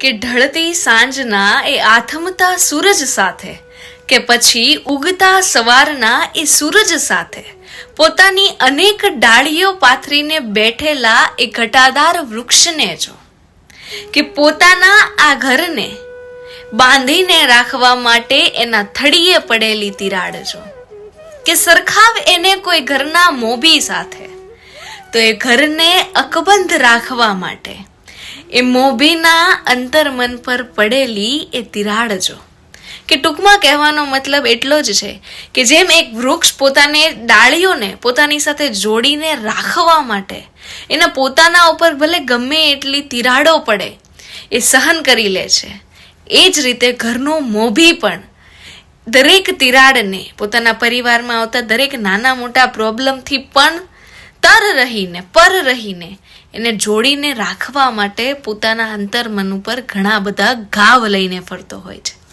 કે ઢળતી સાંજના એ આથમતા સૂરજ સાથે કે પછી ઉગતા સવારના એ સૂરજ સાથે પોતાની અનેક ડાળીઓ પાથરીને બેઠેલા એ ઘટાદાર વૃક્ષને જો, કે પોતાના આ ઘરને બાંધીને રાખવા માટે એના થડીએ પડેલી તિરાડ જો, કે સરખાવ એને કોઈ ઘરના મોભી સાથે, તો એ ઘરને અકબંધ રાખવા માટે એ મોભીના અંતરમન પર પડેલી એ તિરાડ જો. કે ટૂંકમાં કહેવાનો મતલબ એટલો જ છે કે જેમ એક વૃક્ષ પોતાને ડાળીઓને પોતાની સાથે જોડીને રાખવા માટે એના પોતાના ઉપર ભલે ગમે એટલી તિરાડો પડે એ સહન કરી લે છે, એ જ રીતે ઘરનો મોભી પણ દરેક તિરાડને, પોતાના પરિવારમાં આવતા દરેક નાના મોટા પ્રોબ્લેમથી પણ પર રહીને એને જોડીને રાખવા માટે પોતાના અંતરમન ઉપર ઘણા બધા ઘાવ લઈને ફરતો હોય છે.